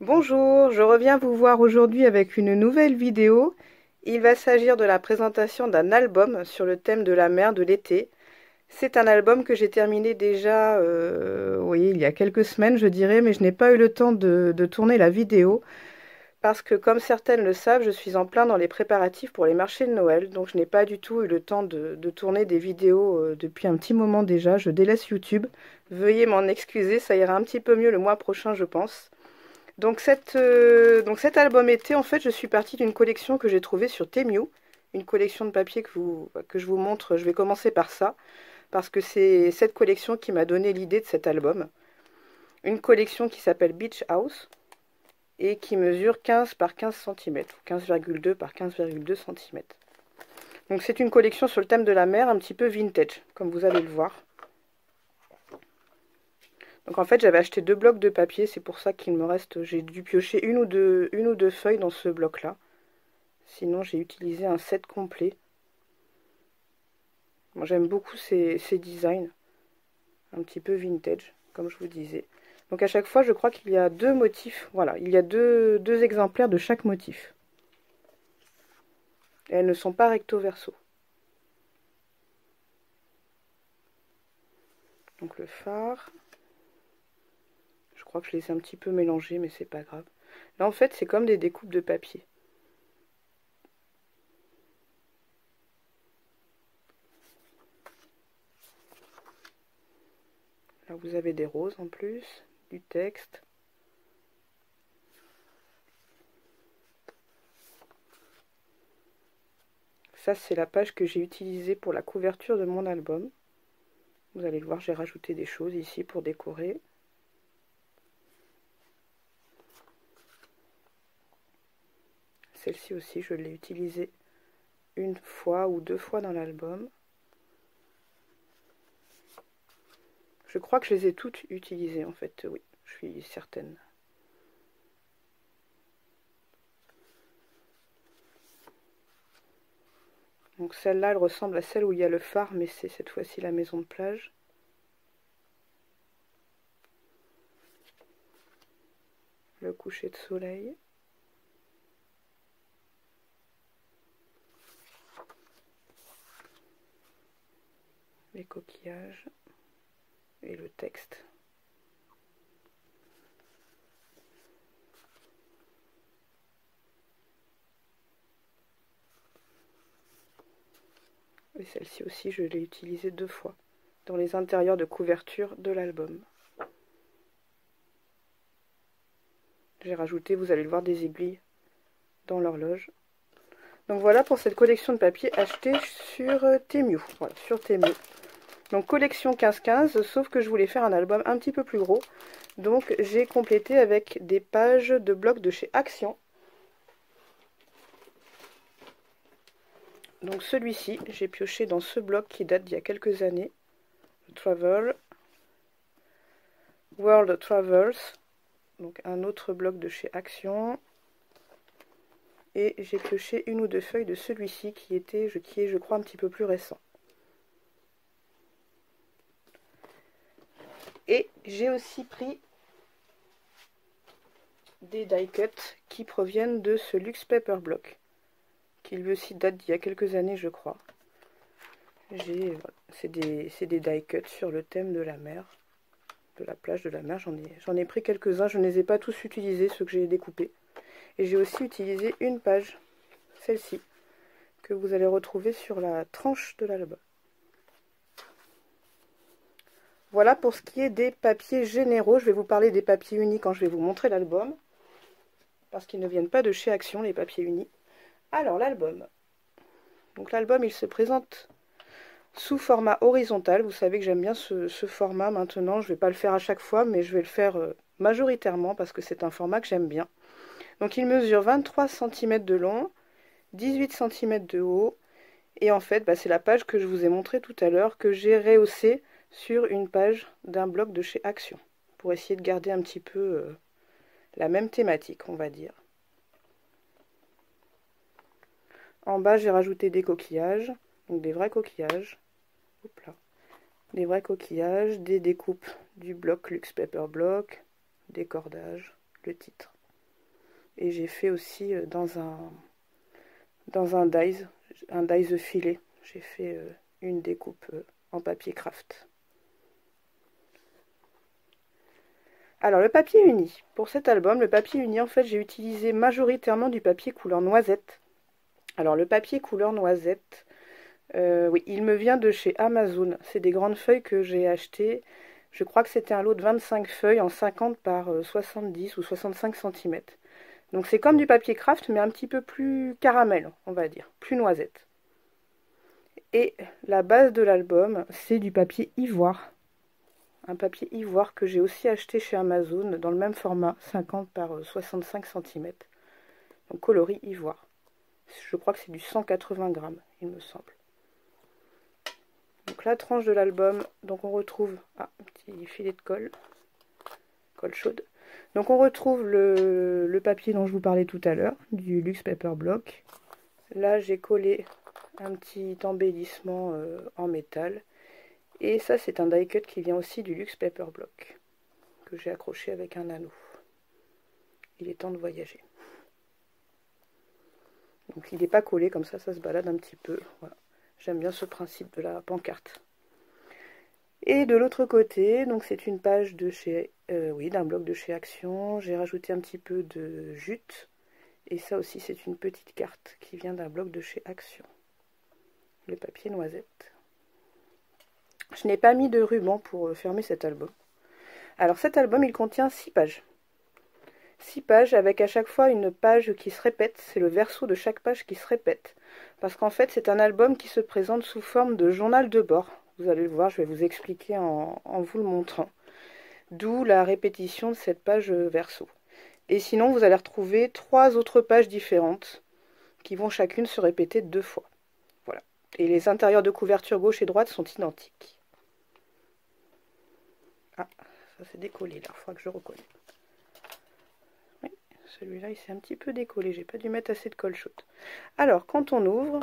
Bonjour, je reviens vous voir aujourd'hui avec une nouvelle vidéo. Il va s'agir de la présentation d'un album sur le thème de la mer de l'été. C'est un album que j'ai terminé déjà, oui, il y a quelques semaines je dirais, mais je n'ai pas eu le temps de tourner la vidéo parce que comme certaines le savent, je suis en plein dans les préparatifs pour les marchés de Noël, donc je n'ai pas du tout eu le temps de tourner des vidéos depuis un petit moment déjà. Je délaisse YouTube. Veuillez m'en excuser, ça ira un petit peu mieux le mois prochain je pense. Donc cet album été, en fait, je suis partie d'une collection que j'ai trouvée sur Temu, une collection de papier que je vous montre. Je vais commencer par ça, parce que c'est cette collection qui m'a donné l'idée de cet album. Une collection qui s'appelle Beach House et qui mesure 15 par 15 cm, ou 15,2 par 15,2 cm. Donc c'est une collection sur le thème de la mer, un petit peu vintage, comme vous allez le voir. Donc en fait j'avais acheté 2 blocs de papier, c'est pour ça qu'il me reste, j'ai dû piocher une ou deux feuilles dans ce bloc là. Sinon j'ai utilisé un set complet. Moi j'aime beaucoup ces designs, un petit peu vintage, comme je vous disais. Donc à chaque fois je crois qu'il y a deux motifs, voilà, il y a deux exemplaires de chaque motif. Et elles ne sont pas recto verso. Donc le phare. Je crois que je les ai un petit peu mélangés, mais c'est pas grave. Là en fait c'est comme des découpes de papier. Là vous avez des roses en plus, du texte. Ça c'est la page que j'ai utilisée pour la couverture de mon album. Vous allez le voir, j'ai rajouté des choses ici pour décorer. Celle-ci aussi, je l'ai utilisée une fois ou deux fois dans l'album. Je crois que je les ai toutes utilisées en fait, oui, je suis certaine. Donc celle-là, elle ressemble à celle où il y a le phare, mais c'est cette fois-ci la maison de plage. Le coucher de soleil. Les coquillages. Et le texte. Et celle-ci aussi, je l'ai utilisée deux fois dans les intérieurs de couverture de l'album. J'ai rajouté, vous allez le voir, des aiguilles dans l'horloge. Donc voilà pour cette collection de papier achetée sur Temu. Voilà, sur Temu. Donc collection 15-15, sauf que je voulais faire un album un petit peu plus gros. Donc j'ai complété avec des pages de blocs de chez Action. Donc celui-ci, j'ai pioché dans ce bloc qui date d'il y a quelques années. Travel. World Travels. Donc un autre bloc de chez Action. Et j'ai pioché une ou deux feuilles de celui-ci qui est, je crois, un petit peu plus récent. Et j'ai aussi pris des die cuts qui proviennent de ce Luxe Paper Block, qui lui aussi date d'il y a quelques années, je crois. C'est des die cuts sur le thème de la mer, de la plage de la mer. J'en ai pris quelques-uns, je ne les ai pas tous utilisés, ceux que j'ai découpés. Et j'ai aussi utilisé une page, celle-ci, que vous allez retrouver sur la tranche de l'album. Voilà pour ce qui est des papiers généraux. Je vais vous parler des papiers unis quand je vais vous montrer l'album, parce qu'ils ne viennent pas de chez Action, les papiers unis. Alors l'album. Donc l'album, il se présente sous format horizontal. Vous savez que j'aime bien ce format maintenant. Je ne vais pas le faire à chaque fois, mais je vais le faire majoritairement parce que c'est un format que j'aime bien. Donc il mesure 23 cm de long, 18 cm de haut. Et en fait, c'est la page que je vous ai montrée tout à l'heure, que j'ai rehaussée sur une page d'un bloc de chez Action, pour essayer de garder un petit peu la même thématique, on va dire. En bas, j'ai rajouté des coquillages, donc des vrais coquillages. Hop là. Des vrais coquillages, des découpes du bloc Luxe Paper Block, des cordages, le titre. Et j'ai fait aussi dans un dies filet. J'ai fait une découpe en papier craft. Alors le papier uni, pour cet album, le papier uni, en fait j'ai utilisé majoritairement du papier couleur noisette. Alors le papier couleur noisette, oui, il me vient de chez Amazon. C'est des grandes feuilles que j'ai achetées. Je crois que c'était un lot de 25 feuilles en 50 par 70 ou 65 cm. Donc c'est comme du papier craft, mais un petit peu plus caramel, on va dire, plus noisette. Et la base de l'album, c'est du papier ivoire. Un papier ivoire que j'ai aussi acheté chez Amazon dans le même format, 50 par 65 cm. Donc coloris ivoire. Je crois que c'est du 180 grammes, il me semble. Donc la tranche de l'album, donc on retrouve un petit filet de colle chaude. Donc on retrouve le papier dont je vous parlais tout à l'heure, du Luxe Paper Block. Là j'ai collé un petit embellissement en métal. Et ça c'est un die cut qui vient aussi du Luxe Paper Block, que j'ai accroché avec un anneau. Il est temps de voyager. Donc il n'est pas collé comme ça se balade un petit peu. Voilà. J'aime bien ce principe de la pancarte. Et de l'autre côté, donc c'est une page de chez, d'un bloc de chez Action. J'ai rajouté un petit peu de jute. Et ça aussi c'est une petite carte qui vient d'un bloc de chez Action. Le papier noisette. Je n'ai pas mis de ruban pour fermer cet album. Alors cet album il contient 6 pages. 6 pages avec à chaque fois une page qui se répète. C'est le verso de chaque page qui se répète. Parce qu'en fait c'est un album qui se présente sous forme de journal de bord. Vous allez le voir, je vais vous expliquer en vous le montrant. D'où la répétition de cette page verso. Et sinon, vous allez retrouver 3 autres pages différentes qui vont chacune se répéter 2 fois. Voilà. Et les intérieurs de couverture gauche et droite sont identiques. Ah, ça s'est décollé là, il faudra que je recolle. Oui, celui-là il s'est un petit peu décollé, j'ai pas dû mettre assez de colle chaude. Alors, quand on ouvre,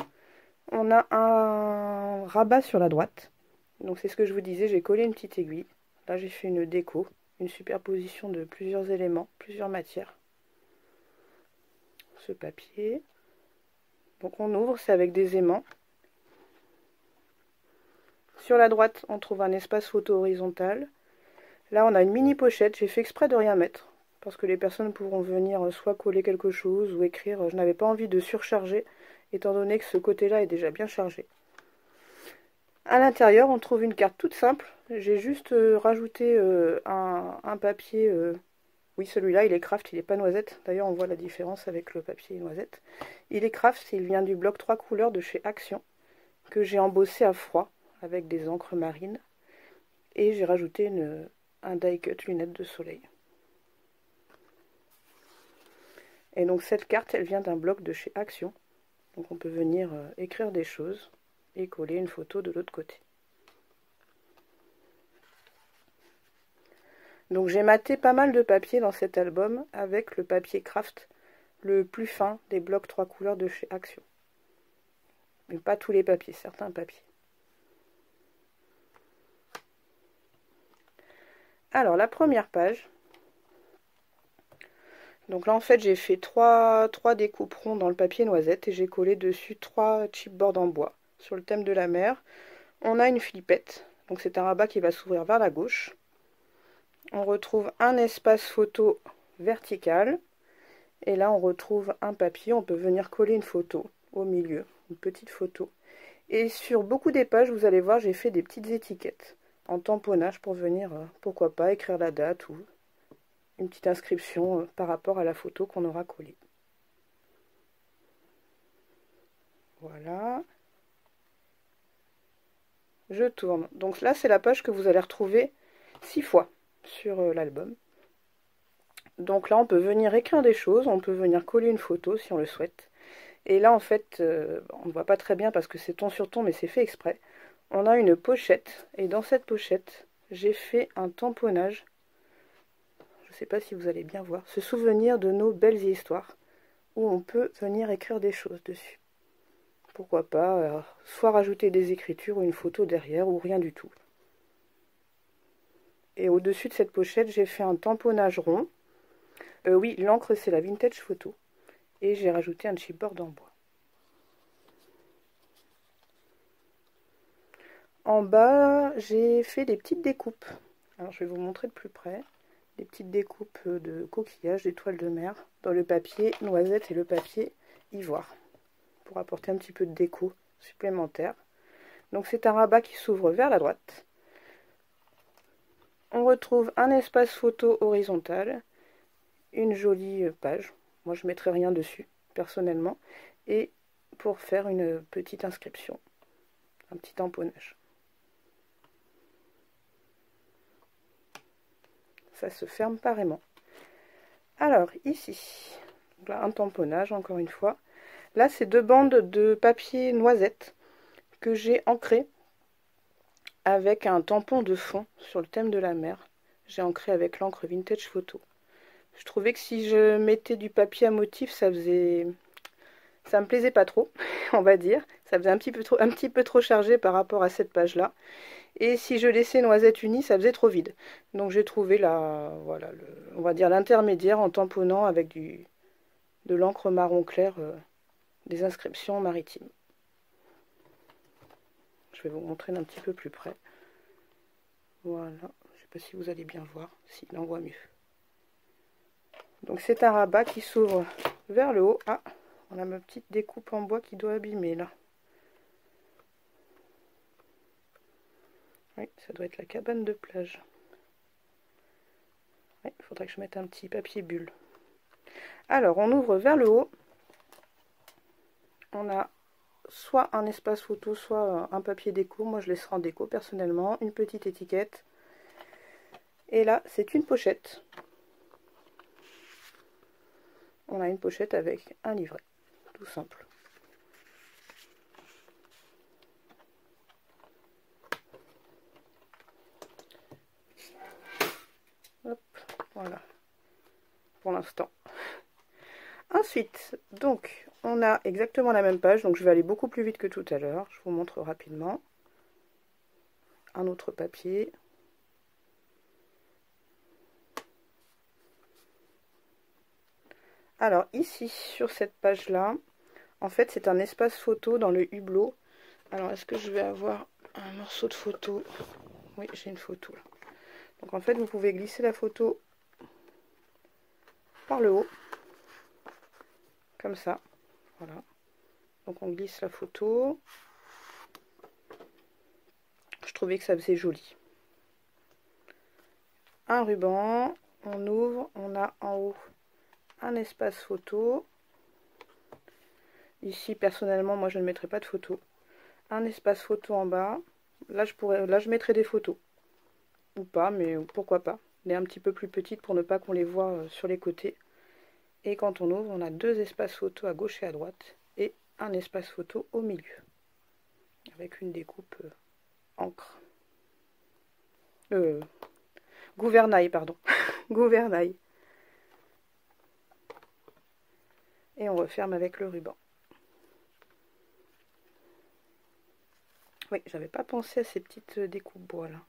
on a un rabat sur la droite. Donc c'est ce que je vous disais, j'ai collé une petite aiguille. Là j'ai fait une déco, une superposition de plusieurs éléments, plusieurs matières. Ce papier. Donc on ouvre, c'est avec des aimants. Sur la droite, on trouve un espace photo horizontal. Là on a une mini pochette, j'ai fait exprès de rien mettre. Parce que les personnes pourront venir soit coller quelque chose ou écrire. Je n'avais pas envie de surcharger, étant donné que ce côté-là est déjà bien chargé. À l'intérieur, on trouve une carte toute simple. J'ai juste rajouté un papier. Oui, celui-là, il est craft, il n'est pas noisette. D'ailleurs, on voit la différence avec le papier noisette. Il est craft, il vient du bloc 3 couleurs de chez Action, que j'ai embossé à froid avec des encres marines. Et j'ai rajouté un die cut lunettes de soleil. Et donc cette carte, elle vient d'un bloc de chez Action. Donc on peut venir écrire des choses et coller une photo de l'autre côté. Donc j'ai maté pas mal de papier dans cet album avec le papier craft le plus fin des blocs 3 couleurs de chez Action. Mais pas tous les papiers, certains papiers. Alors la première page. Donc là en fait j'ai fait 3 découpes rondes dans le papier noisette et j'ai collé dessus 3 chipboards en bois. Sur le thème de la mer, on a une flippette, donc c'est un rabat qui va s'ouvrir vers la gauche. On retrouve un espace photo vertical. Et là, on retrouve un papier. On peut venir coller une photo au milieu, une petite photo. Et sur beaucoup des pages, vous allez voir, j'ai fait des petites étiquettes en tamponnage pour venir, pourquoi pas, écrire la date ou une petite inscription par rapport à la photo qu'on aura collée. Voilà. Je tourne. Donc là, c'est la page que vous allez retrouver 6 fois sur l'album. Donc là, on peut venir écrire des choses, on peut venir coller une photo si on le souhaite. Et là, en fait, on ne voit pas très bien parce que c'est ton sur ton, mais c'est fait exprès. On a une pochette, et dans cette pochette, j'ai fait un tamponnage. Je ne sais pas si vous allez bien voir. Se souvenir de nos belles histoires, où on peut venir écrire des choses dessus. Pourquoi pas, soit rajouter des écritures ou une photo derrière, ou rien du tout. Et au-dessus de cette pochette, j'ai fait un tamponnage rond. Oui, l'encre c'est la Vintage Photo. Et j'ai rajouté un chipboard en bois. En bas, j'ai fait des petites découpes. Alors je vais vous montrer de plus près. Des petites découpes de coquillages, d'étoiles de mer, dans le papier noisette et le papier ivoire. Pour apporter un petit peu de déco supplémentaire. Donc c'est un rabat qui s'ouvre vers la droite. On retrouve un espace photo horizontal, une jolie page. Moi je ne mettrai rien dessus, personnellement. Et pour faire une petite inscription, un petit tamponnage. Ça se ferme pareillement. Alors ici, là, un tamponnage encore une fois. Là c'est 2 bandes de papier noisette que j'ai ancré avec un tampon de fond sur le thème de la mer. J'ai ancré avec l'encre Vintage Photo. Je trouvais que si je mettais du papier à motif, ça me plaisait pas trop, on va dire. Ça faisait un petit peu trop chargé par rapport à cette page-là. Et si je laissais noisette unie, ça faisait trop vide. Donc j'ai trouvé voilà, on va dire l'intermédiaire en tamponnant avec de l'encre marron clair des inscriptions maritimes. Je vais vous montrer d'un petit peu plus près. Voilà, je ne sais pas si vous allez bien voir, s'il en voit mieux. Donc c'est un rabat qui s'ouvre vers le haut. Ah, on a ma petite découpe en bois qui doit abîmer là. Oui, ça doit être la cabane de plage. Oui, il faudrait que je mette un petit papier bulle. Alors, on ouvre vers le haut. On a soit un espace photo, soit un papier déco. Moi, je laisserai en déco personnellement. Une petite étiquette. Et là, c'est une pochette. On a une pochette avec un livret, tout simple. Hop, voilà. Pour l'instant. Ensuite, donc, on a exactement la même page, donc je vais aller beaucoup plus vite que tout à l'heure. Je vous montre rapidement. Un autre papier. Alors, ici, sur cette page-là, en fait, c'est un espace photo dans le hublot. Alors, est-ce que je vais avoir un morceau de photo? Oui, j'ai une photo là. Donc, en fait, vous pouvez glisser la photo par le haut. Comme ça. Voilà. Donc, on glisse la photo. Je trouvais que ça faisait joli. Un ruban. On ouvre. On a en haut un espace photo. Ici, personnellement, moi, je ne mettrai pas de photo. Un espace photo en bas. Là, je mettrai des photos. Ou pas, mais pourquoi pas. Elle est un petit peu plus petite pour ne pas qu'on les voit sur les côtés. Et quand on ouvre, on a 2 espaces photo à gauche et à droite. Et un espace photo au milieu. Avec une découpe encre. Gouvernail, pardon. Gouvernail. Et on referme avec le ruban. Oui, j'avais pas pensé à ces petites découpes bois là.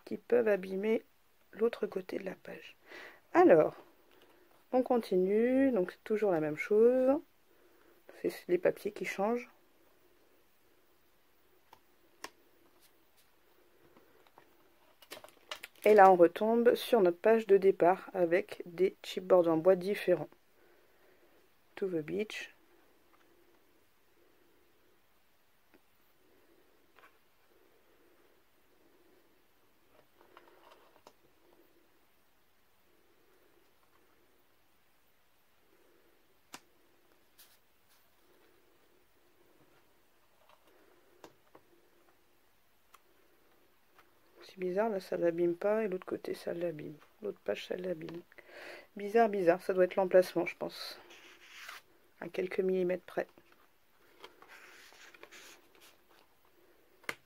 Qui peuvent abîmer l'autre côté de la page. Alors, on continue. Donc c'est toujours la même chose. C'est les papiers qui changent. Et là, on retombe sur notre page de départ avec des chipboards en bois différents. To the beach. C'est bizarre, là ça l'abîme pas et l'autre côté ça l'abîme. L'autre page ça l'abîme. Bizarre, bizarre, ça doit être l'emplacement je pense. À quelques millimètres près.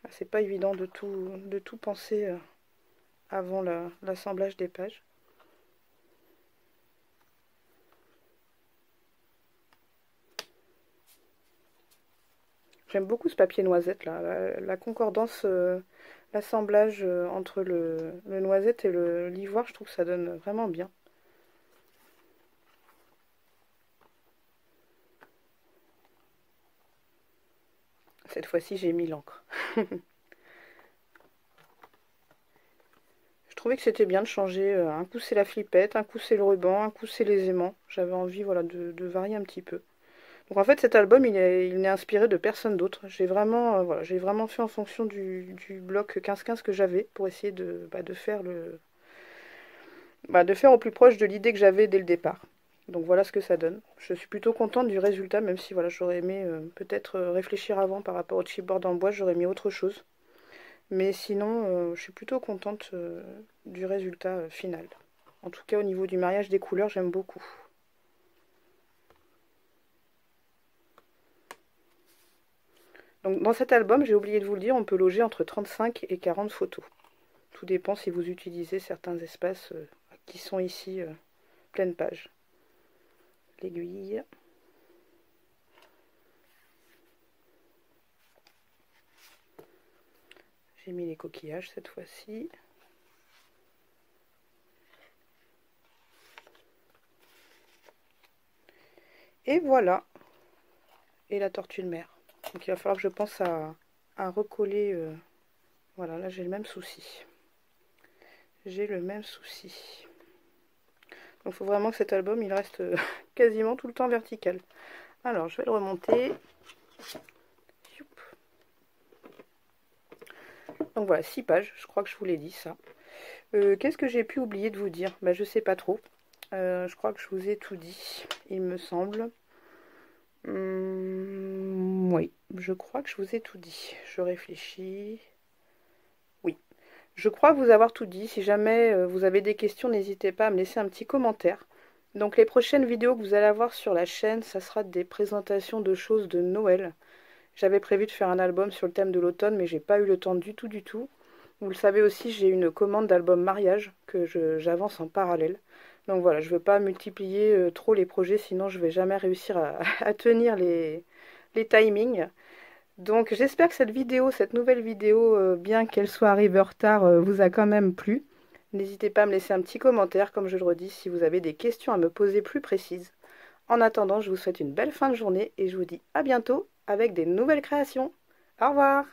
C'est pas évident de tout penser avant l'assemblage des pages. J'aime beaucoup ce papier noisette là, la concordance, l'assemblage entre le noisette et l'ivoire, je trouve que ça donne vraiment bien. Cette fois-ci, j'ai mis l'encre. Je trouvais que c'était bien de changer. Un coup, c'est la flippette, un coup, c'est le ruban, un coup, c'est les aimants. J'avais envie, voilà, de varier un petit peu. Donc en fait, cet album, il n'est inspiré de personne d'autre. J'ai vraiment, voilà, j'ai vraiment fait en fonction du bloc 15-15 que j'avais pour essayer de faire de faire au plus proche de l'idée que j'avais dès le départ. Donc voilà ce que ça donne. Je suis plutôt contente du résultat, même si voilà, j'aurais aimé peut-être réfléchir avant par rapport au chipboard en bois, j'aurais mis autre chose. Mais sinon, je suis plutôt contente du résultat final. En tout cas, au niveau du mariage des couleurs, j'aime beaucoup. Donc dans cet album, j'ai oublié de vous le dire, on peut loger entre 35 et 40 photos. Tout dépend si vous utilisez certains espaces qui sont ici pleine page. L'aiguille. J'ai mis les coquillages cette fois-ci. Et voilà. Et la tortue de mer. Donc il va falloir que je pense à recoller. Voilà, là j'ai le même souci. J'ai le même souci. Donc il faut vraiment que cet album il reste quasiment tout le temps vertical. Alors je vais le remonter. Donc voilà, 6 pages, je crois que je vous l'ai dit ça. Qu'est-ce que j'ai pu oublier de vous dire? Bah, je sais pas trop. Je crois que je vous ai tout dit, il me semble. Oui, je crois que je vous ai tout dit. Je réfléchis. Oui, je crois vous avoir tout dit. Si jamais vous avez des questions, n'hésitez pas à me laisser un petit commentaire. Donc les prochaines vidéos que vous allez avoir sur la chaîne, ça sera des présentations de choses de Noël. J'avais prévu de faire un album sur le thème de l'automne, mais j'ai pas eu le temps du tout. Vous le savez aussi, j'ai une commande d'album mariage que j'avance en parallèle. Donc voilà, je ne veux pas multiplier trop les projets, sinon je ne vais jamais réussir à tenir les timings. Donc j'espère que cette vidéo, cette nouvelle vidéo, bien qu'elle soit arrivée en retard, vous a quand même plu. N'hésitez pas à me laisser un petit commentaire, comme je le redis, si vous avez des questions à me poser plus précises. En attendant, je vous souhaite une belle fin de journée et je vous dis à bientôt avec des nouvelles créations. Au revoir!